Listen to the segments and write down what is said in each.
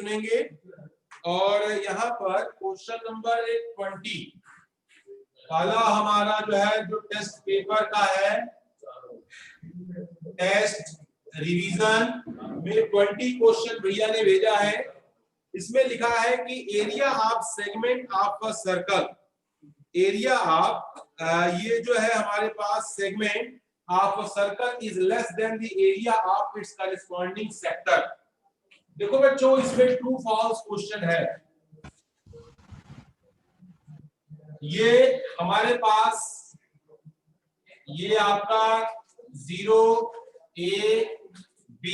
सुनेंगे। और यहाँ पर क्वेश्चन नंबर 20 पहला हमारा जो है जो टेस्ट पेपर का है, टेस्ट रिवीजन में 20 क्वेश्चन भैया ने भेजा है। इसमें लिखा है कि area of segment of a circle, area of ये जो है हमारे पास segment of a circle is less than the area of its corresponding sector. देखो बच्चों, इसमें ट्रू फॉल्स क्वेश्चन है। ये हमारे पास ये आपका 0 A B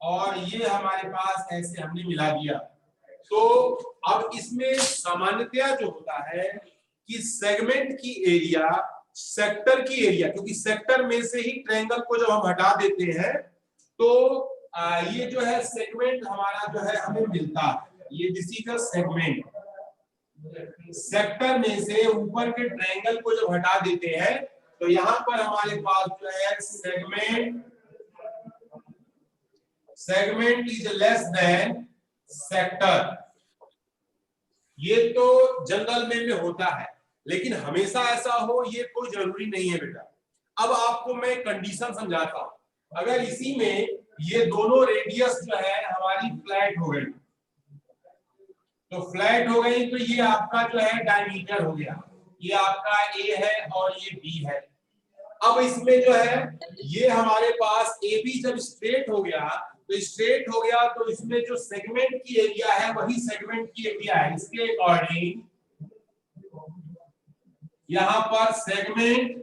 और ये हमारे पास ऐसे हमने मिला दिया। तो अब इसमें सामान्यतया जो होता है कि सेगमेंट की एरिया सेक्टर की एरिया, क्योंकि सेक्टर में से ही ट्रायंगल को जब हम हटा देते हैं तो ये जो है सेगमेंट हमारा जो है हमें मिलता है। ये this is a segment. Sector में से ऊपर के ट्रायंगल को जब हटा देते हैं तो यहाँ पर हमारे पास जो है segment is less then sector. ये तो जनरल में होता है, लेकिन हमेशा ऐसा हो ये कोई जरूरी नहीं है बेटा। अब आपको मैं कंडीशन समझाता हूं। अगर इसी में ये दोनों रेडियस जो है हमारी फ्लैट हो गई, तो फ्लैट हो गई तो ये आपका जो है डायमीटर हो गया, ये आपका A है और ये B है। अब इसमें जो है ये हमारे पास AB जब स्ट्रेट हो गया तो इसमें जो सेगमेंट की एरिया है वही सेगमेंट की एरिया है। इसके अकॉर्डिंग यहां पर सेगमेंट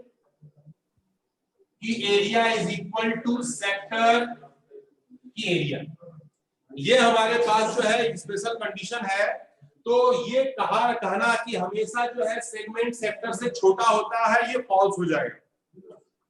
की area is equal to sector की एरिया। ये हमारे पास जो है स्पेशल कंडीशन है। तो ये कहना कि हमेशा जो है सेगमेंट सेक्टर से छोटा होता है, ये फॉल्स हो जाएगा।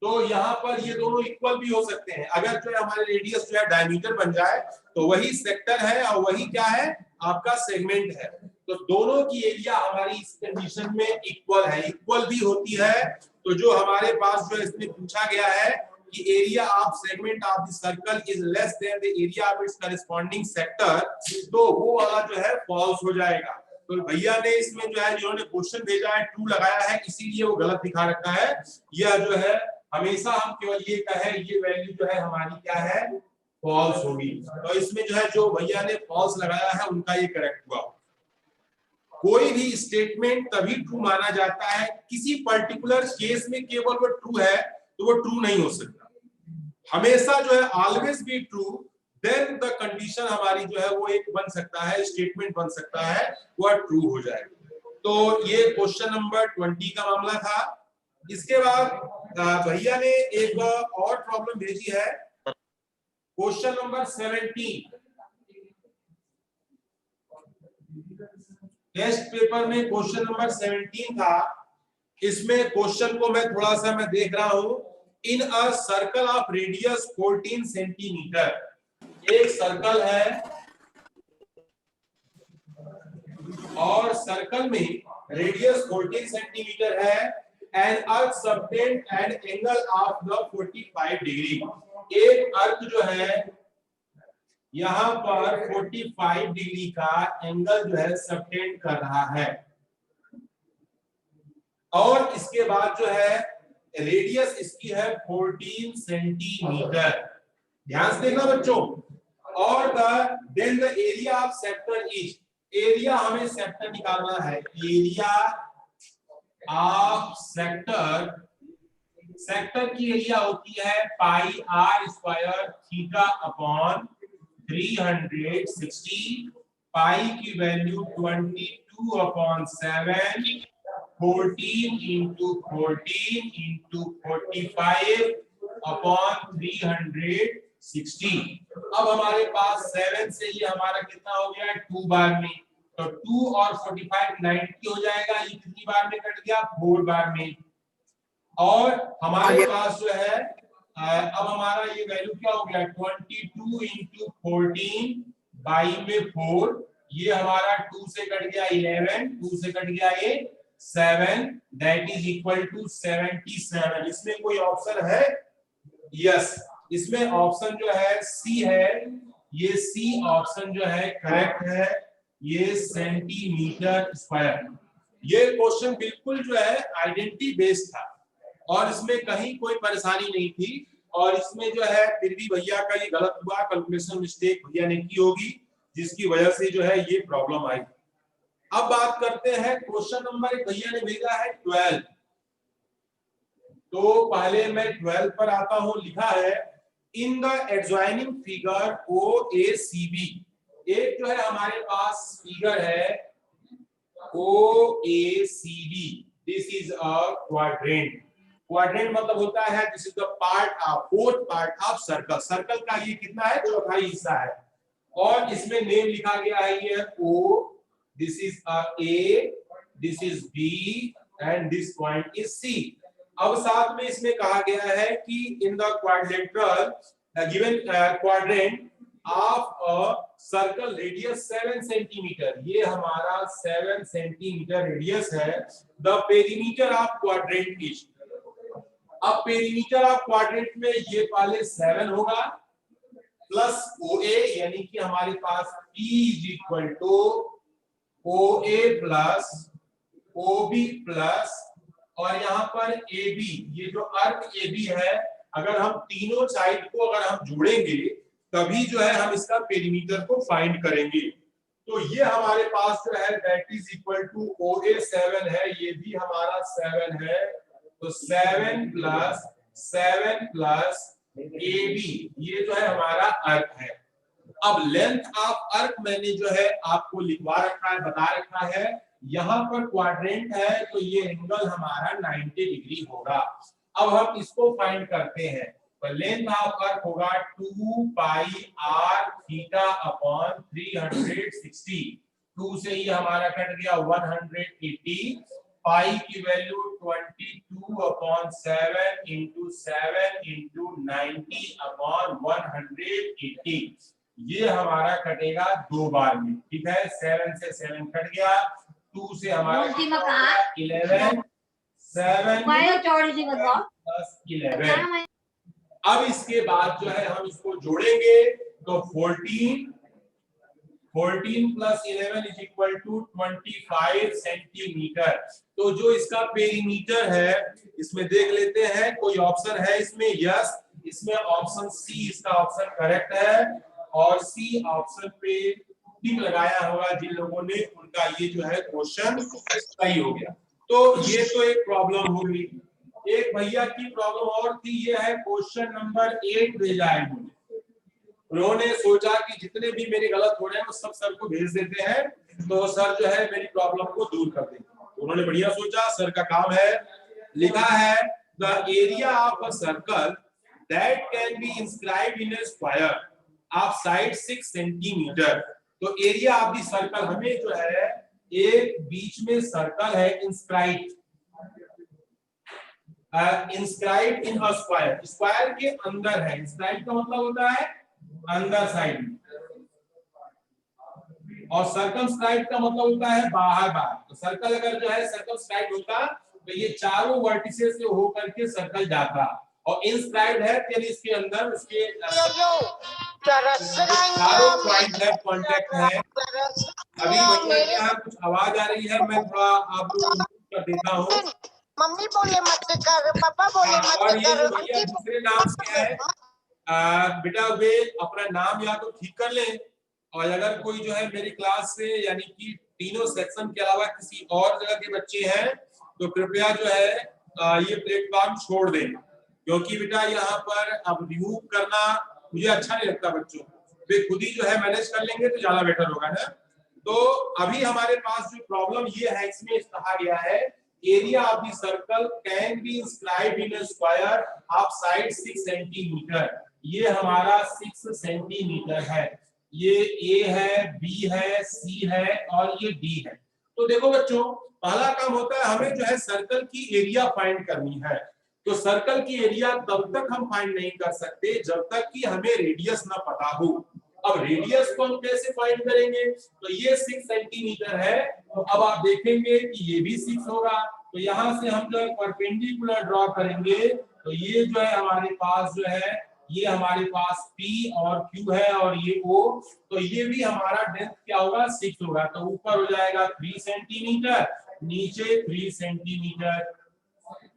तो यहाँ पर ये दोनों इक्वल भी हो सकते हैं। अगर जो है हमारे रेडियस जो है डायमीटर बन जाए तो वही सेक्टर है और वही क्या है आपका सेगमेंट है। तो दोनों की एरिया हमारी इस कंडीशन में इक्वल है, इक्वल भी होती है। तो जो हमारे पास जो इसमें पूछा गया है कि area of segment of the circle is less than the area of its corresponding sector, तो वो वाला जो है फॉल्स हो जाएगा। तो भैया ने इसमें जो है जिन्होंने क्वेश्चन भेजा है ट्रू लगाया है, इसीलिए वो गलत दिखा रखा है। यह जो है हमेशा हम केवल ये कहे ये वैल्यू जो है हमारी क्या है फॉल्स होगी। तो इसमें जो है जो भैया ने फॉल्स लगाया है उनका ये करेक्ट हुआ। कोई भी स्टेटमेंट तभी ट्रू माना जाता है, किसी पर्टिकुलर केस में केवल वो ट्रू है तो वो ट्रू नहीं हो सकता। हमेशा जो है always be true, then the condition हमारी जो है वो एक बन सकता है, स्टेटमेंट बन सकता है, वह ट्रू हो जाएगा। तो ये क्वेश्चन नंबर 20 का मामला था। इसके बाद भैया ने एक और प्रॉब्लम भेजी है, क्वेश्चन नंबर 17 टेस्ट पेपर में क्वेश्चन नंबर 17 था। इसमें क्वेश्चन को मैं थोड़ा सा देख रहा हूं। In a circle of radius 14 centimetre, एक सर्कल है और सर्कल में रेडियस 14 सेंटीमीटर है and arc subtend and angle of the 45 degree. एक अर्थ जो है यहां पर 45 डिग्री का एंगल जो है सबटेंड कर रहा है और इसके बाद जो है रेडियस इसकी है 14 सेंटीमीटर। ध्यान से देखना बच्चों। और then the area of sector is, area हमें सेक्टर निकालना है। एरिया ऑफ सेक्टर, सेक्टर की एरिया होती है pi r square theta upon 360, pi की वैल्यू 22 अपॉन 7, 14 इंटू 45 अपॉन 360। अब हमारे पास 7 से ये हमारा कितना हो गया 2 बार में, तो 2 और 45 90 हो जाएगा। ये कितनी बार में कट गया 4 बार में। और हमारे पास जो है अब हमारा ये वैल्यू क्या हो गया 22 इंटू 14 बाई में 4, ये हमारा 2 से कट गया 11, 2 से कट गया ये 7, दैट इज इक्वल टू 77। इसमें कोई ऑप्शन है? यस, इसमें ऑप्शन जो है सी है ये सी ऑप्शन जो है करेक्ट है, ये सेंटीमीटर स्क्वायर। ये क्वेश्चन बिल्कुल जो है आइडेंटिटी बेस्ड था और इसमें कहीं कोई परेशानी नहीं थी, और इसमें जो है फिर भी भैया का ये गलत हुआ, कैलकुलेशन मिस्टेक भैया ने की होगी, जिसकी वजह से जो है ये प्रॉब्लम आई। अब बात करते हैं क्वेश्चन नंबर एक भैया ने भेजा है 12। तो पहले मैं 12 पर आता हूं। लिखा है in the adjoining figure OACB, एक जो है हमारे पास फिगर है OACB, this is a quadrant. Quadrant मतलब होता है this is the part of fourth part of circle. Circle का ये कितना है, चौथाई हिस्सा है, और इसमें नेम लिखा गया है ये O, this is A, this is B and this point is C। अब साथ में इसमें कहा गया है कि in the quadrilateral given quadrant of a circle radius 7 centimetre, ये हमारा 7 सेंटीमीटर रेडियस है। The perimeter of quadrant is, अब पेरीमीटर ऑफ क्वाड्रेंट में ये पहले 7 होगा प्लस OA, यानी कि हमारे पास P is equal to OA plus OB plus, और यहाँ पर AB, ये जो अर्क AB है, अगर हम तीनों साइड को अगर हम जोड़ेंगे तभी जो है हम इसका पेरीमीटर को फाइंड करेंगे। तो ये हमारे पास जो है that is equal to OA 7 है, ये भी हमारा 7 है, तो 7 प्लस AB, ये जो है हमारा अर्क है। अब लेंथ ऑफ अर्क मैंने जो है आपको लिखवा रखा है, बता रखा है। यहाँ पर क्वाड्रेंट है तो ये एंगल हमारा 90 डिग्री होगा। अब हम इसको फाइंड करते हैं, तो लेंथ ऑफ अर्क होगा 2 पाई r थीटा अपॉन 360। 2 से ये हमारा कट गया 180, पाई की value 22 upon 7 into 7 into 90 upon 180, ये हमारा कटेगा 2 बार में, ठीक है। 7 से 7 कट गया, 2 से हमारा 11, 7 प्लस 11। अब इसके बाद जो है हम इसको जोड़ेंगे तो 14 plus 11 is equal to 25 centimetre. तो जो इसका पेरीमीटर है, इसमें देख लेते हैं कोई ऑप्शन है इसमें, यस, इसमें ऑप्शन सी इसका ऑप्शन करेक्ट है, और सी ऑप्शन पे टिक लगाया होगा जिन लोगों ने, उनका ये जो है क्वेश्चन सही हो गया। तो ये तो एक प्रॉब्लम होगी। एक भैया की प्रॉब्लम और थी, ये है क्वेश्चन नंबर 8 भेजा है मुझे। उन्होंने सोचा कि जितने भी मेरे गलत हो रहे हैं वो सब सर को भेज देते हैं, तो सर जो है मेरी प्रॉब्लम को दूर कर देंगे। तो उन्होंने बढ़िया सोचा, सर का काम है। लिखा है the area of a circle that can be inscribed in a square of side 6 centimetre. तो एरिया ऑफ द सर्कल, हमें जो है एक बीच में सर्कल है inscribed in a square, square के अंदर है। इंस्क्राइब्ड का मतलब होता है अंदर साइड, और सर्कमस्क्राइब का मतलब होता है बाहर बाहर। तो सर्कल अगर जो है सर्कमस्क्राइब होता तो ये चारों वर्टिसेस से होकर के सर्कल जाता, और इंस्क्राइब्ड है यानी इसके अंदर उसके चारों पॉइंट है, कांटेक्ट है। अभी भैया यहाँ कुछ आवाज आ रही है, मैं थोड़ा आप लोग कर देता हूँ। मम्मी बोले मत कर, पापा बोले मत और ये कर, भैया दूसरे नाम से है, बेटा वे अपना नाम या तो ठीक कर लें, और अगर कोई जो है मेरी क्लास से यानी कि तीनों सेक्शन के अलावा किसी और जगह के बच्चे हैं तो कृपया जो है ये प्लेटफॉर्म छोड़ दें, क्योंकि बेटा यहाँ पर अब रिमूव करना मुझे अच्छा नहीं लगता बच्चों को। वे खुद ही जो है मैनेज कर लेंगे तो ज्यादा बेटर होगा ना। तो अभी हमारे पास जो प्रॉब्लम ये है, इसमें कहा गया है area of the circle can be inscribed in a square of side 6 centimetre. ये हमारा 6 सेंटीमीटर है, ये ए है, बी है, सी है और ये डी है। तो देखो बच्चों, पहला काम होता है हमें जो है सर्कल की एरिया फाइंड करनी है। तो सर्कल की एरिया तब तक हम फाइंड नहीं कर सकते जब तक कि हमें रेडियस ना पता हो। अब रेडियस को हम कैसे फाइंड करेंगे, तो ये 6 सेंटीमीटर है, तो अब आप देखेंगे कि ये भी 6 होगा। तो यहाँ से हम जो परपेंडिकुलर ड्रॉ करेंगे तो ये जो है हमारे पास जो है ये हमारे पास P और Q है और ये O, तो ये भी हमारा डेप्थ क्या होगा 6 होगा, तो ऊपर हो जाएगा 3 सेंटीमीटर, नीचे 3 सेंटीमीटर।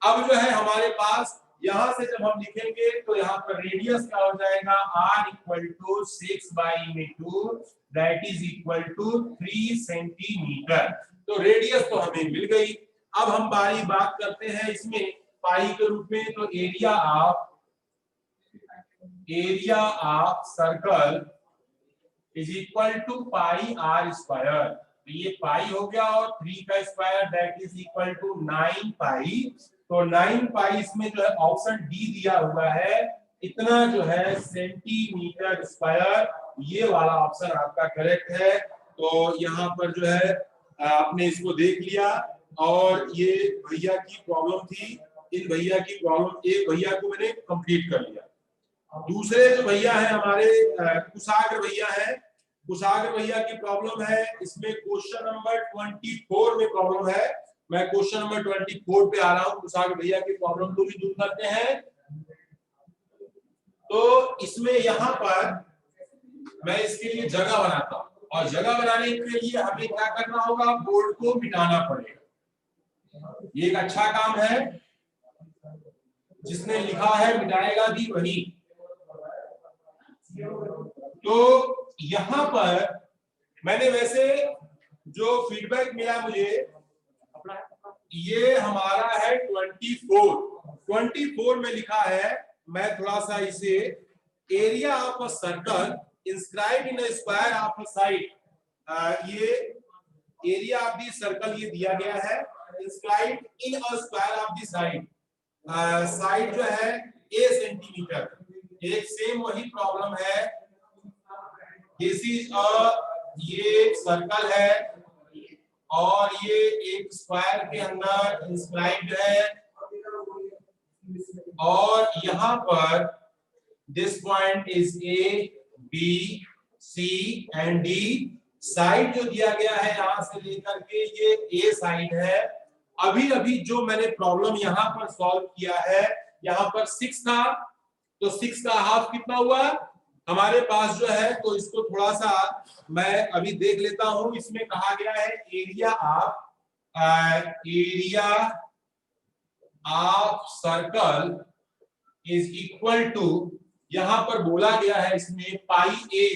अब जो है हमारे पास यहां से जब हम लिखेंगे तो यहाँ पर रेडियस क्या हो जाएगा r equal to 6/2 that is equal to 3 centimetre. तो रेडियस तो हमें मिल गई। अब हम बारी बात करते हैं इसमें पाई के रूप में, तो area of circle is equal to pi r square. तो ये पाई हो गया और 3 का square that is equal to 9 pi. तो 9 पाई इसमें जो है ऑप्शन डी दिया हुआ है, इतना जो है सेंटीमीटर स्क्वायर, ये वाला ऑप्शन आपका करेक्ट है। तो यहाँ पर जो है आपने इसको देख लिया, और ये भैया की प्रॉब्लम थी, इन भैया की प्रॉब्लम, एक भैया को मैंने कंप्लीट कर लिया। दूसरे जो भैया हैं हमारे कुशाग्र भैया हैं, कुशाग्र भैया की प्रॉब्लम है, इसमें क्वेश्चन नंबर 24 में प्रॉब्लम है। मैं क्वेश्चन नंबर 24 पे आ रहा हूँ, कुशाग्र भैया की प्रॉब्लम को भी दूर करते हैं। तो इसमें यहाँ पर मैं इसके लिए जगह बनाता हूँ, और जगह बनाने के लिए हमें क्या करना होगा, बोर्ड को मिटाना पड़ेगा। ये एक अच्छा काम है, जिसने लिखा है मिटाएगा भी वही। तो यहां पर मैंने वैसे जो फीडबैक मिला मुझे, ये हमारा है 24 में लिखा है। मैं थोड़ा सा इसे, area of a circle inscribed in a square of a side, ये एरिया ऑफ द सर्कल ये दिया गया है, inscribed in a square of the side, side जो है a सेंटीमीटर। एक सेम वही प्रॉब्लम है, दिस इज ये सर्कल है और ये एक स्क्वायर के अंदर इंस्क्राइब्ड है, और यहां पर this point is A, B, C and D। Side जो दिया गया है यहां से लेकर के ये A साइड है। अभी अभी जो मैंने प्रॉब्लम यहां पर सॉल्व किया है, यहां पर 6 था, तो 6 का हाफ कितना हुआ हमारे पास जो है, तो इसको थोड़ा सा मैं अभी देख लेता हूं। इसमें कहा गया है area of circle is equal to, यहां पर बोला गया है इसमें पाई ए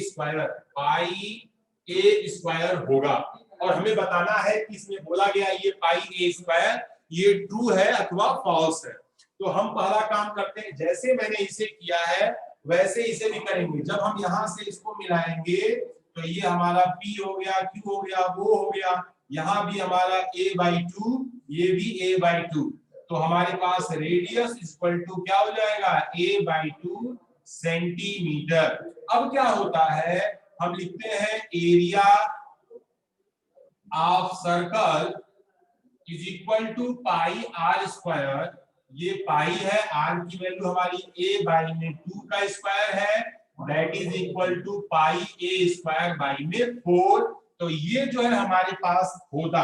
स्क्वायर होगा, और हमें बताना है कि इसमें बोला गया ये पाई ए स्क्वायर ये ट्रू है अथवा फॉल्स है। तो हम पहला काम करते हैं, जैसे मैंने इसे किया है वैसे इसे भी करेंगे। जब हम यहां से इसको मिलाएंगे तो ये हमारा P हो गया, Q हो गया, O हो गया, यहां भी हमारा A/2, ये भी A/2। तो हमारे पास रेडियस इक्वल टू क्या हो जाएगा, A/2 सेंटीमीटर। अब क्या होता है, हम लिखते हैं area of circle is equal to pi r square. ये पाई है, r की वैल्यू हमारी A/2 का स्क्वायर है, that is equal to pi A square by में 4। तो ये जो है हमारे पास होगा,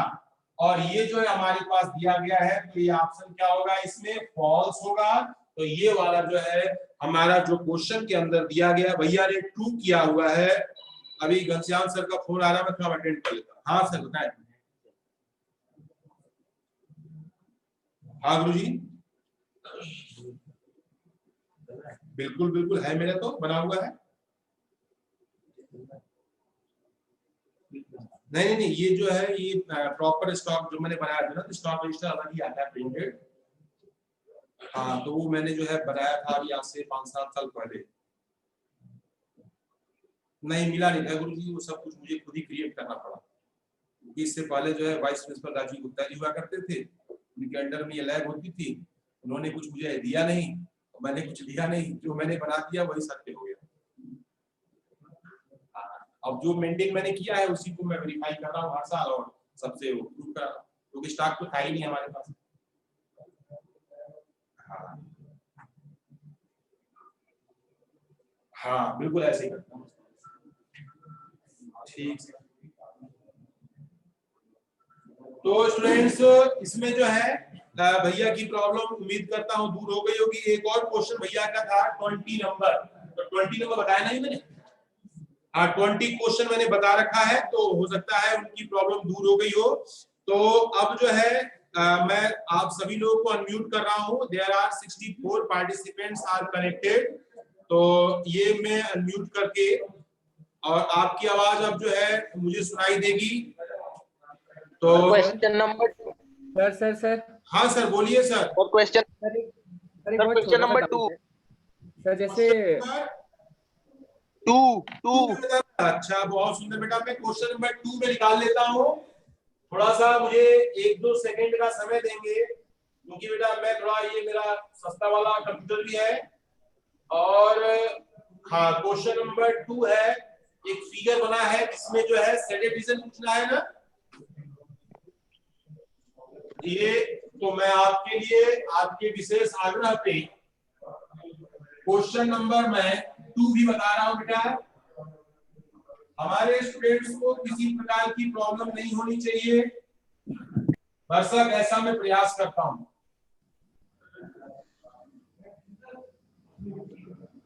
और ये जो है हमारे पास दिया गया है, तो ये ऑप्शन क्या होगा, इसमें फॉल्स होगा। तो ये वाला जो है हमारा जो क्वेश्चन के अंदर दिया गया, भैया ने ट्रू किया हुआ है। अभी घनश्याम सर का फोन आ रहा है, मैं थोड़ा अटेंड कर लेता हूँ। हाँ सर बताएं। हाँ गुरु जी, बिल्कुल बिल्कुल है, मेरा तो बना हुआ है। नहीं नहीं, ये जो है ये प्रॉपर स्टॉक जो मैंने बनाया था ना, तो स्टॉक रजिस्टर अलग ही आता है प्रिंटेड। हाँ, तो वो मैंने जो है बनाया था अभी आज से 5-7 साल पहले। नहीं मिला नहीं था गुरु जी, वो सब कुछ मुझे खुद ही क्रिएट करना पड़ा, क्योंकि इससे पहले जो है वाइस प्रिंसिपल राजीव गुप्ता जी हुआ करते थे, उनके अंडर में ये लैब होती थी। उन्होंने कुछ मुझे दिया नहीं, मैंने कुछ लिया नहीं, जो मैंने बना दिया वही सत्य हो गया। अब जो मेंटेन मैंने किया है उसी को मैं वेरीफाई कर रहा हूँ हर साल, और सबसे वो प्रूव कर रहा हूँ, क्योंकि स्टॉक तो था ही नहीं हमारे पास। हाँ बिल्कुल ऐसे ही करता हूँ। ठीक है, तो स्टूडेंट्स इसमें जो है भैया की प्रॉब्लम उम्मीद करता हूं दूर हो गई होगी। एक और क्वेश्चन भैया का था 20 नंबर, तो 20 नंबर बताया नहीं मैंने? 20 क्वेश्चन मैंने बता रखा है, तो हो सकता है उनकी प्रॉब्लम दूर हो गई हो। तो अब जो है मैं आप सभी लोगों को अनम्यूट कर रहा हूं। There are 64 participants are connected, तो ये मैं अनम्यूट करके और आपकी आवाज अब जो है मुझे सुनाई देगी। तो क्वेश्चन नंबर सर हाँ सर, बोलिए सर। और क्वेश्चन सर एक सर बहुत क्वेश्चन छोटा सा नंबर डाउट 2 है सर। जैसे 2 अच्छा, बहुत सुंदर बेटा। मैं क्वेश्चन नंबर 2 में निकाल लेता हूँ। थोड़ा सा मुझे 1-2 सेकंड का समय देंगे, क्योंकि बेटा मैं थोड़ा, ये मेरा सस्ता वाला कंप्यूटर भी है। और हाँ, क्वेश्चन नंबर 2 है, एक फिगर बना है जिसमें जो है सेटेड रीजन पूछना है ना ये। तो मैं आपके लिए आपके विशेष आग्रह पे क्वेश्चन नंबर मैं 2 भी बता रहा हूं बेटा। हमारे स्टूडेंट्स को किसी प्रकार की प्रॉब्लम नहीं होनी चाहिए, दर्शक, ऐसा मैं प्रयास करता हूं।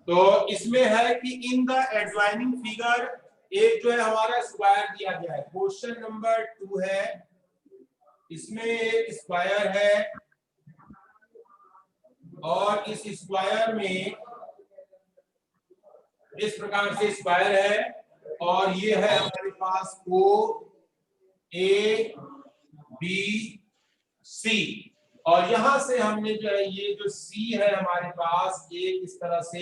तो इसमें है कि इन द एडजॉइनिंग फिगर, एक जो है हमारा स्क्वायर दिया गया है। क्वेश्चन नंबर 2 है, इसमें एक स्क्वायर है और इस स्क्वायर में इस प्रकार से स्क्वायर है और ये है हमारे पास ओ ए बी सी, और यहां से हमने जो है ये जो सी है हमारे पास एक इस तरह से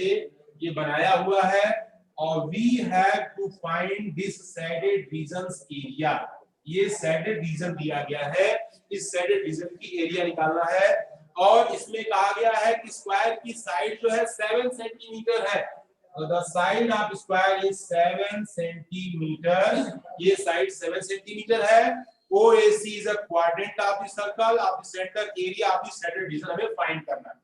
ये बनाया हुआ है, और we have to find this shaded regions area. ये शेडेड रीजन दिया गया है, इस शेडेड रीजन की एरिया निकालना है। और इसमें कहा गया है कि स्क्वायर की साइड जो है 7 सेंटीमीटर है। The side of square is 7 centimetre, ये साइड 7 सेंटीमीटर है। OAC is a quadrant of the circle of the center area of the shaded region हमें फाइंड करना है।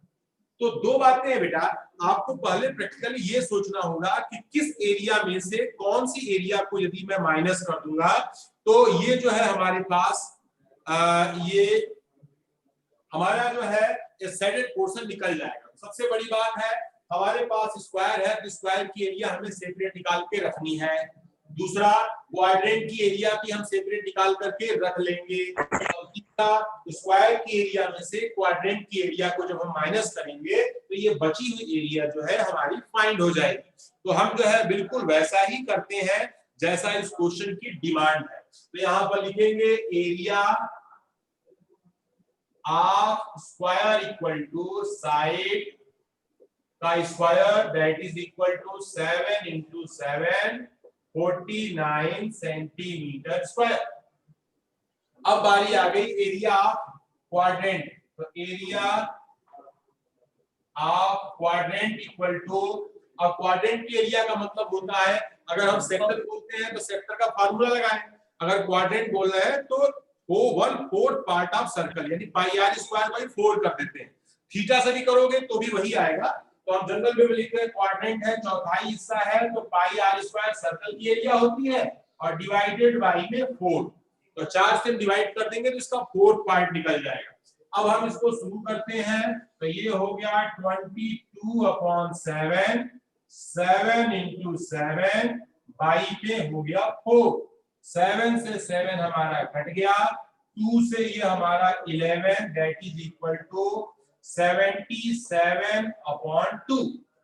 तो दो बातें हैं बेटा, आपको पहले प्रैक्टिकली ये सोचना होगा कि किस एरिया में से कौन सी एरिया को यदि मैं माइनस कर दूंगा तो ये जो है हमारे पास ये हमारा जो है शेडेड पोर्शन निकल जाएगा। सबसे बड़ी बात है, हमारे पास स्क्वायर है तो स्क्वायर की एरिया हमें सेपरेट निकाल के रखनी है। दूसरा, क्वाड्रेंट की एरिया भी हम सेपरेट निकाल करके रख लेंगे। और तीसरा, स्क्वायर की एरिया में से क्वाड्रेंट की एरिया को जब हम माइनस करेंगे तो ये बची हुई एरिया जो है हमारी फाइंड हो जाएगी। तो हम जो है बिल्कुल वैसा ही करते हैं जैसा इस क्वेश्चन की डिमांड है। तो यहाँ पर लिखेंगे area of square equal to side का square, that is equal to 7 into 7 49 centimetre square. अब बारी आ गई एरिया ऑफ क्वाड्रेंट। तो area of quadrant equal to, अब क्वाड्रेंट की एरिया का मतलब होता है, अगर हम सेक्टर बोलते हैं तो सेक्टर का फार्मूला लगाएं, अगर क्वाड्रेंट बोल रहे हैं तो वो 1/4 पार्ट ऑफ सर्कल यानी पाई आर स्क्वायर बाई 4 कर देते हैं। थीटा से भी करोगे तो भी वही आएगा। तो हम जनरल वे में लिखते हैं क्वाड्रेंट है, चौथाई हिस्सा है, तो पाई आर स्क्वायर सर्कल की एरिया होती है और डिवाइडेड बाई में 4, तो 4 से डिवाइड कर देंगे तो इसका 4 पार्ट निकल जाएगा। अब हम इसको शुरू करते हैं, तो ये हो गया 22/7, 7 इंटू 7 बाई में हो गया 4, 7 से 7 हमारा कट गया, 2 से ये हमारा 11, दैट इज इक्वल टू 77/2।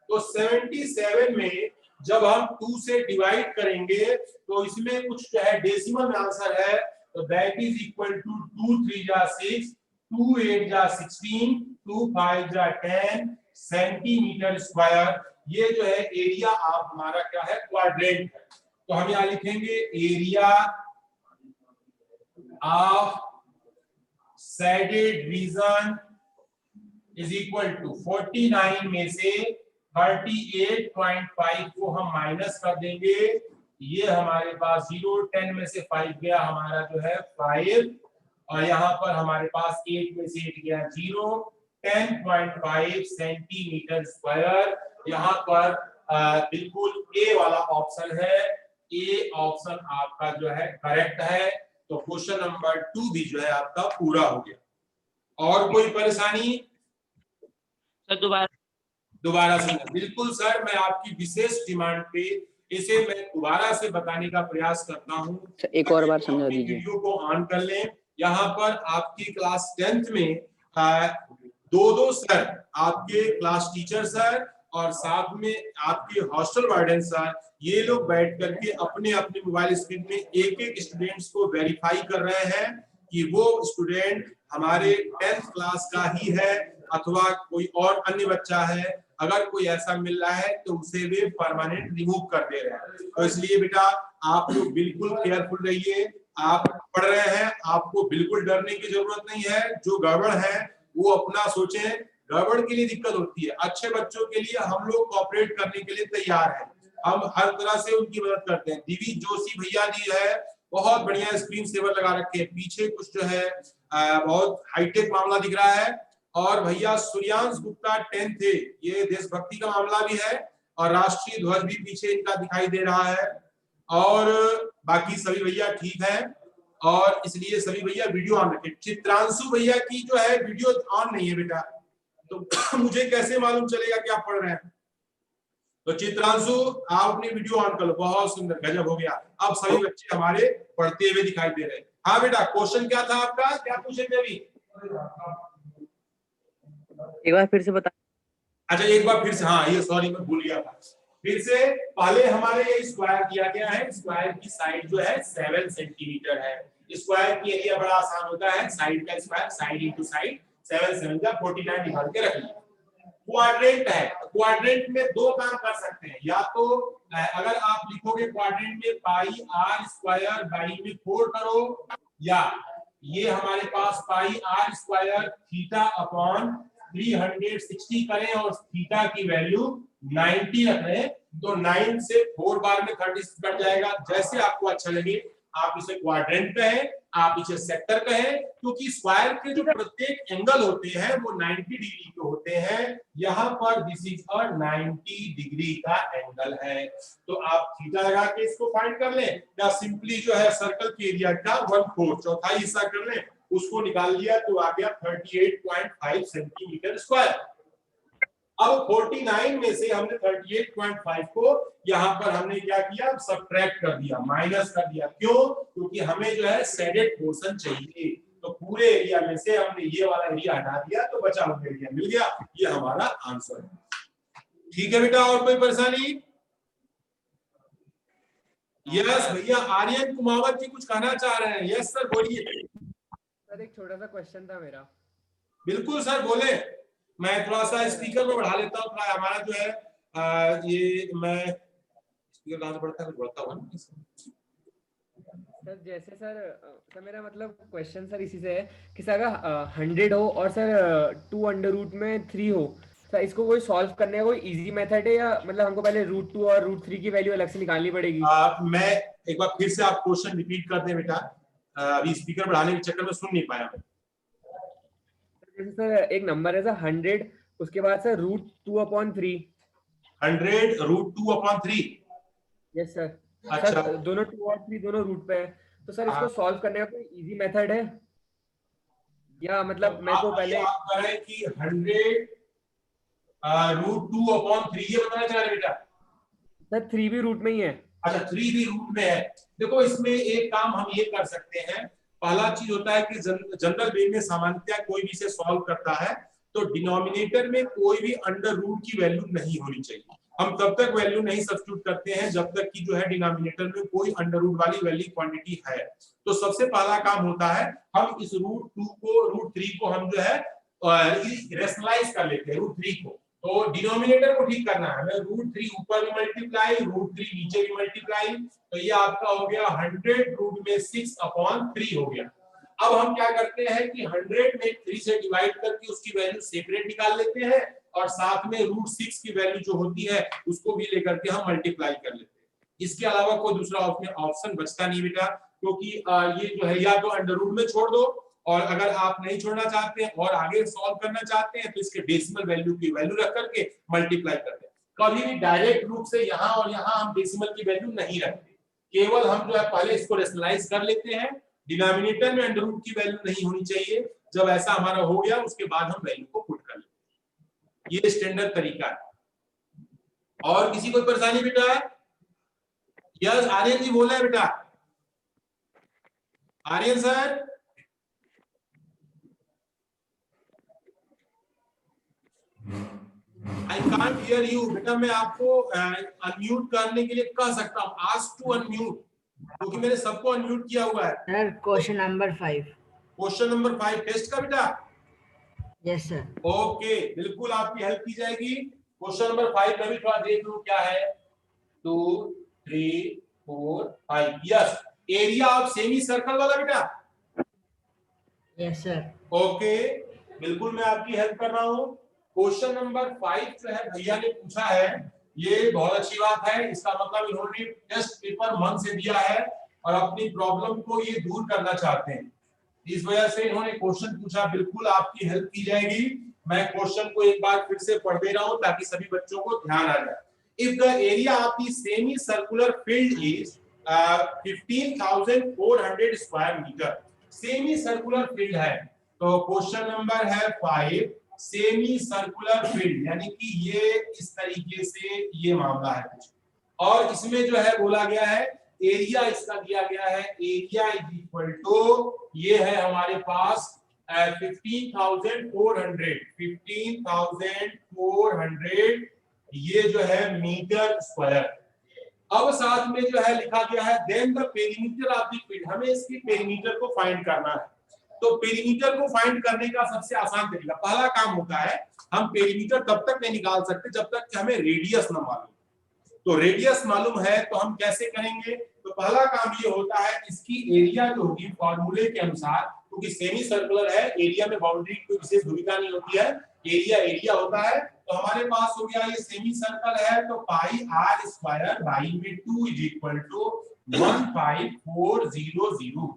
तो 77 में जब हम 2 से डिवाइड करेंगे तो इसमें कुछ जो है डेसिमल में आंसर है, तो दैट इज इक्वल टू 2 3 जा 6, 2 8 जा 16, 2 5 जा 10 सेंटीमीटर स्क्वायर। ये जो है एरिया ऑफ हमारा क्या है, क्वाड्रेंट है। तो हम यहां लिखेंगे area of shaded region is equal to 49 में से 38.5 को हम माइनस कर देंगे, ये हमारे पास 0, 10 में से 5 गया हमारा जो है 5, और यहाँ पर हमारे पास 8 में से 8 गया 0, 10.5 सेंटीमीटर स्क्वायर। यहाँ पर बिल्कुल ए वाला ऑप्शन है, ए ऑप्शन आपका जो है करेक्ट है। तो क्वेश्चन नंबर 2 भी जो है आपका पूरा हो गया। और कोई परेशानी? सर दोबारा समझा। बिल्कुल सर, मैं आपकी विशेष डिमांड पे इसे मैं दोबारा से बताने का प्रयास करता हूँ। एक और बार समझा अपनी दीजिए। वीडियो को ऑन कर लें। यहाँ पर आपकी क्लास 10th में दो सर, आपके क्लास टीचर सर और साथ में आपके हॉस्टल वार्डन सर, ये लोग बैठ करके अपने अपने मोबाइल स्क्रीन में एक एक स्टूडेंट्स को वेरीफाई कर रहे हैं कि वो स्टूडेंट हमारे 10th क्लास का ही है अथवा कोई और अन्य बच्चा है। अगर कोई ऐसा मिल रहा है तो उसे वे परमानेंट रिमूव कर दे रहे हैं। तो इसलिए बेटा आप लोग बिल्कुल केयरफुल रहिए। आप पढ़ रहे हैं, आपको बिल्कुल डरने की जरूरत नहीं है। जो गड़बड़ है वो अपना सोचें। गड़बड़ के लिए दिक्कत होती है, अच्छे बच्चों के लिए हम लोग कोऑपरेट करने के लिए तैयार हैं। हम हर तरह से उनकी मदद करते हैं। दिव्य जोशी भैया जी है, बहुत बढ़िया स्क्रीन सेवर लगा रखे हैं। पीछे कुछ जो है बहुत हाईटेक मामला दिख रहा है। और भैया सूर्यांश गुप्ता 10th थे, ये देशभक्ति का मामला भी है और राष्ट्रीय ध्वज भी पीछे इनका दिखाई दे रहा है। और बाकी सभी भैया ठीक है और इसलिए सभी भैया वीडियो ऑन रखें। चित्रांशु भैया की जो है वीडियो ऑन नहीं है बेटा, तो मुझे कैसे मालूम चलेगा कि आप पढ़ रहे हैं? तो चित्रांशु आप अपनी वीडियो ऑन कर लो। बहुत सुंदर, गजब हो गया। अब सभी बच्चे हमारे पढ़ते हुए दिखाई दे रहे हैं। हाँ बेटा, क्वेश्चन क्या था आपका, क्या पूछे थे अभी? एक बार फिर से बता। अच्छा एक बार फिर से, हाँ ये सॉरी मैं भूल गया था। फिर से पहले हमारे ये स्क्वायर किया गया है। स्क्वायर की साइड जो है 7 सेंटीमीटर है। स्क्वायर की एरिया बड़ा आसान होता है, साइड का स्क्वायर, साइड इंटू साइड, 7 7 का 49 निकाल के रख लिया। क्वाड्रेंट है, क्वाड्रेंट में दो काम कर सकते हैं। या तो अगर आप लिखोगे क्वाड्रेंट में पाई आर स्क्वायर बाई में 4 करो, या ये हमारे पास पाई आर स्क्वायर थीटा अपॉन 360 करें और थीटा की वैल्यू 90 रख लें, तो 9 से 4 बार में 30 कट जाएगा। जैसे आपको अच्छा लगे, आप इसे क्वाड्रेंट कहें, आप इसे सेक्टर कहें, क्योंकि स्क्वायर के जो प्रत्येक एंगल होते हैं वो 90 डिग्री के होते हैं। यहाँ पर दिस इज अ 90 डिग्री का एंगल है। तो आप थीटा लगा के इसको फाइंड कर लें, या सिंपली जो है सर्कल के एरिया का 1/4 चौथाई हिस्सा कर लें, उसको निकाल लिया तो आ गया 38.5 सेंटीमीटर स्क्वायर। अब 49 में से हमने 38.5 को यहाँ पर हमने क्या किया, सब्ट्रैक्ट कर दिया, माइनस कर दिया। क्यों? क्योंकि हमें जो है शेडेड पोर्शन चाहिए। तो पूरे एरिया में से हमने ये वाला एरिया हटा दिया तो बचा हुआ एरिया मिल गया। ये हमारा आंसर है। ठीक है बेटा, और कोई परेशानी? यस भैया, आर्यन कुमावत जी कुछ कहना चाह रहे हैं। यस सर बोलिए। सर एक छोटा सा क्वेश्चन था मेरा। बिल्कुल सर बोले। मैं थोड़ा सा स्पीकर में बढ़ा लेता हूँ, थोड़ा हमारा जो है ये मैं स्पीकर कहाँ से बढ़ता है, बढ़ता हुआ ना। सर जैसे सर मेरा मतलब क्वेश्चन सर इसी से है कि सर अगर 100 हो और सर 2√3 हो, सर इसको कोई सॉल्व करने का कोई इजी मेथड है, या मतलब हमको पहले √2 और √3 की वैल्यू अलग से निकालनी पड़ेगी? मैं एक बार फिर से आप क्वेश्चन रिपीट कर दें बेटा, अभी स्पीकर बढ़ाने के चक्कर में सुन नहीं पाया मैं। जैसे सर एक नंबर है सर 100, उसके बाद सर √2/3। 100 √2/3। Yes sir. अच्छा। सर दोनों 2 और 3 दोनों रूट पे है, तो सर इसको सॉल्व करने का कोई इजी मेथड है, या मतलब मेरे को पहले आप करें कि 100 √2/3 ये बताना चाह रहे बेटा? सर 3 भी रूट में ही है। अच्छा 3 भी रूट में है। देखो इसमें एक काम हम ये कर सकते हैं। पहला चीज होता है कि जनरल वे में सामान्यतः कोई भी इसे सॉल्व करता है तो डिनोमिनेटर में कोई भी अंडर रूट की वैल्यू नहीं होनी चाहिए। हम तब तक वैल्यू नहीं सब्स्टिट्यूट करते हैं जब तक कि जो है डिनोमिनेटर में कोई अंडर रूट वाली वैल्यू क्वांटिटी है। तो सबसे पहला काम होता है हम इस √2 को √3 को हम जो है रेशनलाइज कर लेते हैं √3 को। तो डिनोमिनेटर को ठीक करना है हमें। √3 ऊपर भी मल्टीप्लाई, √3 नीचे भी मल्टीप्लाई, तो ये आपका हो गया 100 रूट में 6/3 हो गया। अब हम क्या करते हैं कि 100 में 3 से डिवाइड करके उसकी वैल्यू सेपरेट निकाल लेते हैं और साथ में √6 की वैल्यू जो होती है उसको भी लेकर के हम मल्टीप्लाई कर लेते हैं। इसके अलावा कोई दूसरा ऑप्शन बचता नहीं बेटा, क्योंकि ये जो है या तो अंडर रूट में छोड़ दो, और अगर आप नहीं छोड़ना चाहते हैं और आगे सॉल्व करना चाहते हैं तो इसके डेसिमल वैल्यू की वैल्यू रख करके मल्टीप्लाई करते हैं। कभी भी डायरेक्ट रूप से यहाँ और यहाँ हम डेसिमल की वैल्यू नहीं रखते, केवल हम जो है पहले इसको रेशनलाइज कर लेते हैं डिनोमिनेटर में अंडर रूट की वैल्यू नहीं होनी चाहिए। जब ऐसा हमारा हो गया उसके बाद हम वैल्यू को पुट कर लेंगे। ये स्टैंडर्ड तरीका है। और किसी कोई परेशानी बेटा? यस आर्यन जी बोला है बेटा। Aryan sir I can't hear you. बेटा मैं आपको अनम्यूट करने के लिए कह सकता हूं, आस्क टू अनम्यूट, क्योंकि मैंने सबको अनम्यूट किया हुआ है। Sir question number 5। Question number 5 test का बेटा। Yes sir. ओके बिल्कुल आपकी हेल्प की जाएगी। क्वेश्चन नंबर 5 में भी थोड़ा देख लूं क्या है। 2 3 4 5 yes area of semi circle वाला बेटा। Yes sir. ओके बिल्कुल मैं आपकी हेल्प कर रहा हूं। क्वेश्चन नंबर 5 जो है भैया ने पूछा है, ये बहुत अच्छी बात है। इसका मतलब इन्होंने टेस्ट पेपर मन से दिया है और अपनी प्रॉब्लम को ये दूर करना चाहते हैं, इस वजह से इन्होंने क्वेश्चन पूछा। बिल्कुल आपकी हेल्प की जाएगी। मैं क्वेश्चन को एक बार फिर से पढ़ दे रहा हूं ताकि सभी बच्चों को ध्यान आ जाए। If the area of the semi circular field is 15,400 square metre, semi circular field है। तो क्वेश्चन नंबर है 5 सेमी सर्कुलर फील्ड, यानी कि ये इस तरीके से ये मामला है कुछ, और इसमें जो है बोला गया है एरिया इसका दिया गया है। एरिया इज इक्वल टू ये है हमारे पास 15,400 ये जो है मीटर स्क्वायर। अब साथ में जो है लिखा गया है then the perimeter of the field, हमें इसकी पेरीमीटर को फाइंड करना है। तो पेरीमीटर को फाइंड करने का सबसे आसान तरीका, पहला काम होता है हम पेरीमीटर तब तक नहीं निकाल सकते जब तक कि हमें रेडियस ना मालूम। तो रेडियस मालूम है तो हम कैसे करेंगे? तो पहला काम ये होता है इसकी एरिया जो होगी फॉर्मूले के अनुसार, क्योंकि सेमी सर्कुलर है एरिया में बाउंड्री की कोई विशेष भूमिका नहीं होती है, एरिया एरिया होता है। तो हमारे पास हो गया ये सेमी सर्कल है तो पाई आर स्क्वायर बाई में 2 इज इक्वल टू 15400।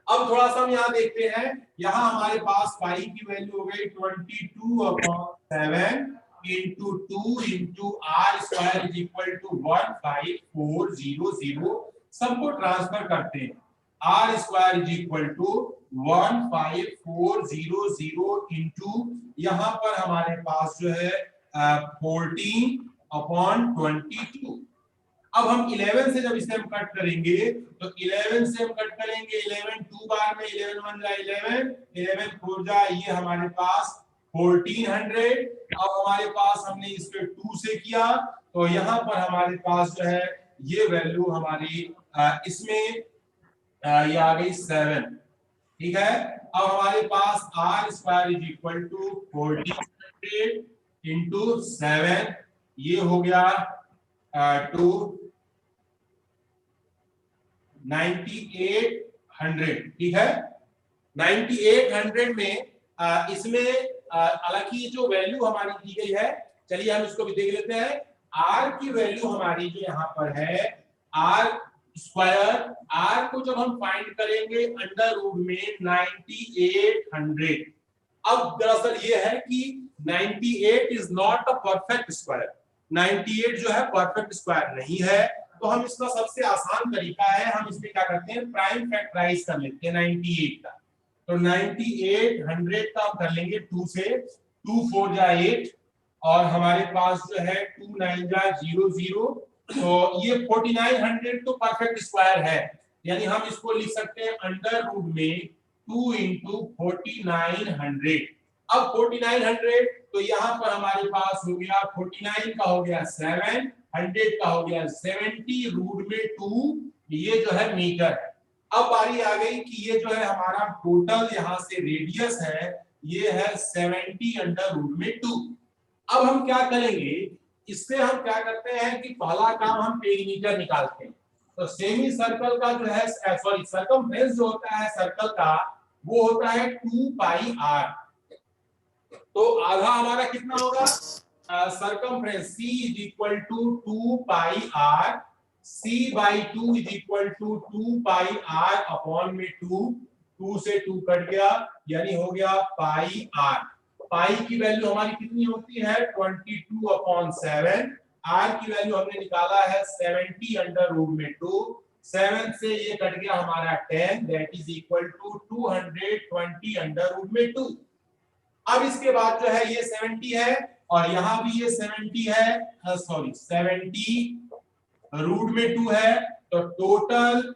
अब थोड़ा सा हम यहाँ देखते हैं, यहाँ हमारे पास पाई की वैल्यू हो गई 22/7 into 2 into r square is equal to 15400। सबको ट्रांसफर करते हैं। r square is equal to 15400 into यहाँ पर हमारे पास जो है 14/22। अब हम 11 से जब इसे हम कट करेंगे तो 11 से हम कट करेंगे 11 2 बार में 11 1 जा 11 11 4 जा ये हमारे पास 1400। अब हमारे पास हमने इसको 2 से किया तो यहाँ पर हमारे पास जो है ये वैल्यू हमारी इसमें ये आ गई 7। ठीक है। अब हमारे पास r square is equal to 1400 into 7 ये हो गया 9800। ठीक है। 9800 में इसमें हालांकि जो वैल्यू हमारी दी गई है, चलिए हम इसको भी देख लेते हैं। r की वैल्यू हमारी जो यहाँ पर है r स्क्वायर, r को जब हम फाइंड करेंगे अंडर रूट में 9800। अब दरअसल ये है कि 98 is not a perfect square, 98 जो है परफेक्ट स्क्वायर नहीं है। तो हम इसका सबसे आसान तरीका है, हम इसमें क्या करते हैं प्राइम फैक्टराइज कर लेते हैं 98 का। तो 9800 का हम कर लेंगे 2 से, 2 4 जा 8 और हमारे पास जो है 2 9 जा 00। तो ये 4900 तो परफेक्ट स्क्वायर है, यानी हम इसको लिख सकते हैं अंडर रूट में 2 into 4900। अब 4900 तो यहाँ पर हमारे पास हो गया 49 का हो गया 7, 100 का हो गया 70 रूट में 2 ये जो है मीटर है। अब बारी आ गई कि ये जो है हमारा टोटल यहाँ से रेडियस है ये है 70 अंडर रूट में 2। अब हम क्या करेंगे, इससे हम क्या करते हैं कि पहला काम हम पेरीमीटर निकालते हैं। तो सेमी सर्कल का जो है सॉरी सर्कमफ्रेंस जो होता है सर्कल का वो होता है 2 पाई r। तो आधा हमारा कितना होगा circumference c is equal to 2 pi r, c by 2 is equal to 2 pi r upon में 2 से 2 कट गया यानी हो गया पाई r। पाई की वैल्यू हमारी कितनी होती है 22/7, r की वैल्यू हमने निकाला है 70 अंडर रूट में 2। 7 से ये कट गया हमारा 10, that is equal to 220 under root में 2। अब इसके बाद जो है ये 70 है और यहां भी ये 70 है, सॉरी 70 रूट में 2 है, तो total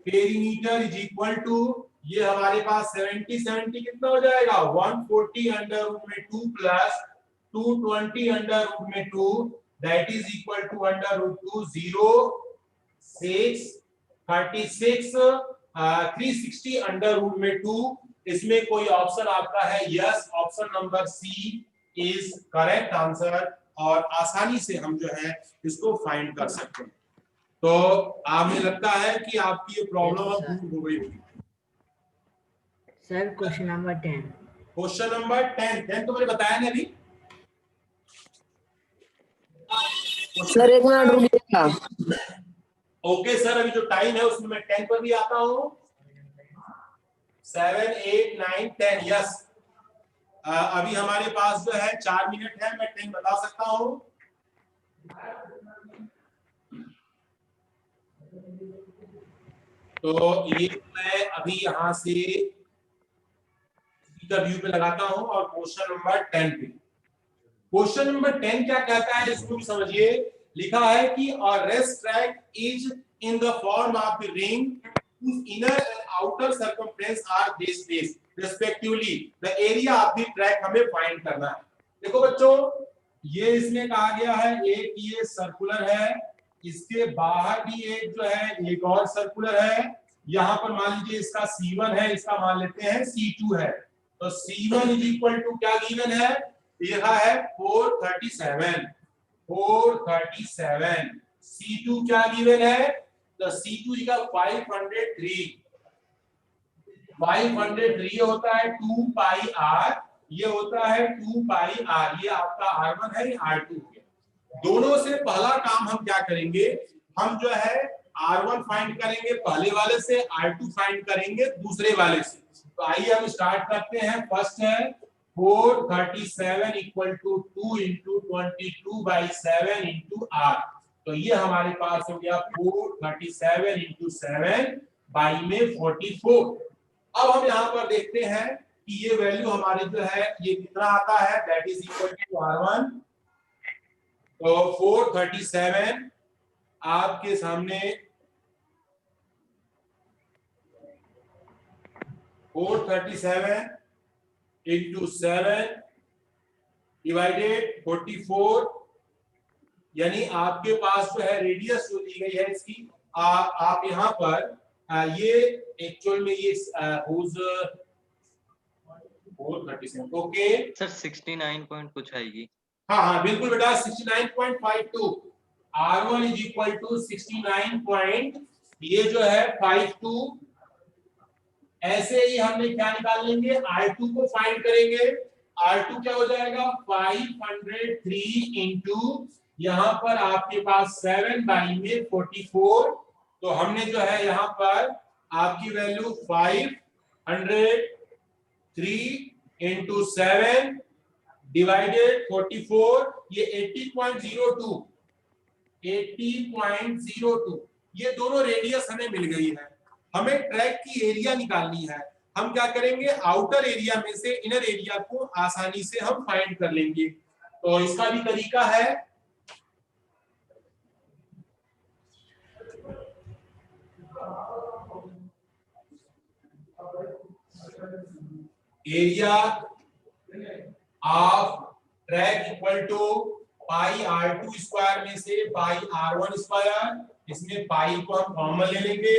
perimeter is equal to, ये हमारे पास 70 कितना हो जाएगा 140 अंडर रूट में 2 प्लस 220 अंडर रूट में 2, that is equal to under root 2 0 6 36 360 under root में 2। इसमें कोई ऑप्शन आपका है yes, option number C is correct answer, और आसानी से हम जो है इसको फाइंड कर सकते हैं। तो हमें लगता है कि आपकी ये प्रॉब्लम अब दूर हो गई होगी। Sir question number 10। Question number 10 तो मैंने बताया ना अभी। सर एक मिनट रुकिएगा। ओके सर, अभी जो टाइम है उसमें मैं 10 पर भी आता हूँ। 7 8 9 10 यस। अभी हमारे पास जो है 4 मिनट है, मैं 10 बता सकता हूँ। तो ये मैं अभी यहाँ से व्यू पे लगाता हूँ और क्वेश्चन नंबर 10 पे। क्वेश्चन नंबर 10 क्या कहता है इसको भी समझिए। लिखा है कि a race track is in the form of the ring whose inner and outer circumference are this respectively the area of the track हमें फाइंड करना है। देखो बच्चों, ये इसमें कहा गया है एक ये सर्कुलर है, इसके बाहर भी एक जो है एक और सर्कुलर है। यहाँ पर मान लीजिए इसका C1 है, इसका मान लेते हैं C2 है। तो C1 इज इक्वल टू क्या गिवन है, लिखा है 437। C2 क्या गिवन है, तो C2 का 503 होता है 2 पाई r, ये होता है 2 पाई r, ये आपका R1 है, ये R2 है। दोनों से पहला काम हम क्या करेंगे, हम जो है R1 फाइंड करेंगे पहले वाले से, R2 फाइंड करेंगे दूसरे वाले से। तो आइए हम स्टार्ट करते हैं। फर्स्ट है 437 equal to 2 into 22/7 into r। तो ये हमारे पास हो गया 437 इंटू 7 बाई में 44। अब हम यहाँ पर देखते हैं कि ये वैल्यू हमारे जो है ये कितना आता है, that is equal to R1। तो 437 आपके सामने 437 इंटू 7 डिवाइडेड 44, यानी आपके पास जो है रेडियस जो दी गई है इसकी आप यहाँ पर ये एक्चुअल में ये 437 ओके सर 69 पॉइंट कुछ आएगी। हाँ बिल्कुल बेटा 69.52। R1 is equal to 69 point, ये जो है 52। ऐसे ही हमने क्या निकाल लेंगे, R2 को फाइंड करेंगे। R2 क्या हो जाएगा 503 इंटू यहाँ पर आपके पास 7 बाई में 44। तो हमने जो है यहाँ पर आपकी वैल्यू 503 इंटू 7 डिवाइडेड 44, ये 80.02 ये दोनों रेडियस हमें मिल गई है। हमें ट्रैक की एरिया निकालनी है। हम क्या करेंगे, आउटर एरिया में से इनर एरिया को आसानी से हम फाइंड कर लेंगे। तो इसका भी तरीका है, area of track equal to pi R2 square में से पाई R1 स्क्वायर। इसमें पाई को हम कॉमन ले लेंगे।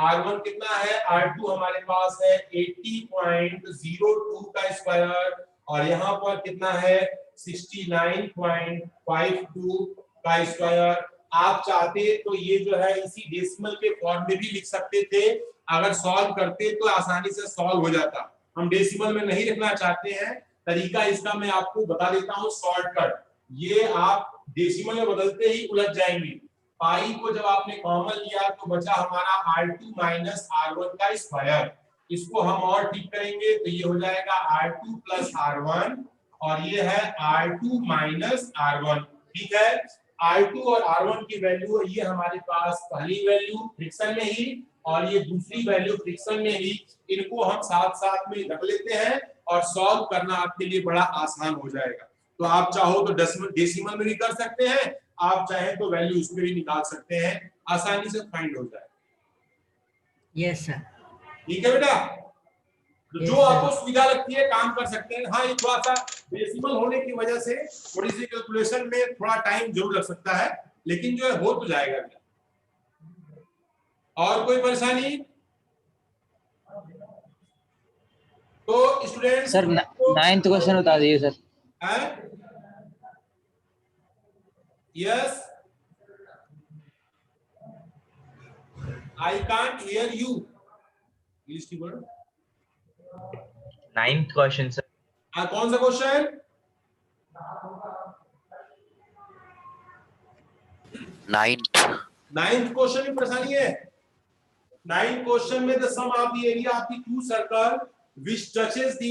R1 कितना है, R2 हमारे पास है 80.02 का स्क्वायर, और यहाँ पर कितना है 69.52 का स्क्वायर। आप चाहते तो ये जो है इसी डेसिमल के फॉर्म में भी लिख सकते थे, अगर सॉल्व करते तो आसानी से सॉल्व हो जाता। हम डेसिमल में नहीं लिखना चाहते हैं, तरीका इसका मैं आपको बता देता हूँ शॉर्टकट। ये आप डेसिमल में बदलते ही उलझ जाएंगे। पाई को जब आपने कॉमन लिया तो बचा हमारा R2 माइनस R1 का स्क्वायर। इसको हम और ठीक करेंगे तो ये हो जाएगा R2 प्लस R1, और ये है R2 माइनस R1। ठीक है, R2 और R1 की वैल्यू है, ये हमारे पास पहली वैल्यू फ्रिक्शन में ही और ये दूसरी वैल्यू फ्रिक्शन में ही, इनको हम साथ साथ में रख लेते हैं और सॉल्व करना आपके लिए बड़ा आसान हो जाएगा। तो आप चाहो तो डेसिमल में भी कर सकते हैं, आप चाहे तो वैल्यू उसमें भी निकाल सकते हैं, आसानी से फाइंड हो जाएगा। Yes, sir. ठीक है बेटा, तो Yes, जो sir. आपको सुविधा लगती है काम कर सकते हैं। हाँ, ये थोड़ा सा डेसिमल होने की वजह से थोड़ी सी कैलकुलेशन में थोड़ा टाइम जरूर लग सकता है, लेकिन जो है हो तो जाएगा बेटा। और कोई परेशानी? तो स्टूडेंट्स सर 9th क्वेश्चन बता दीजिए sir. Yes, I can't hear you, please keyword. 9th question sir. कौन सा क्वेश्चन? 9th क्वेश्चन में परेशानी है। 9th क्वेश्चन में the sum of the area of the two circle which touches the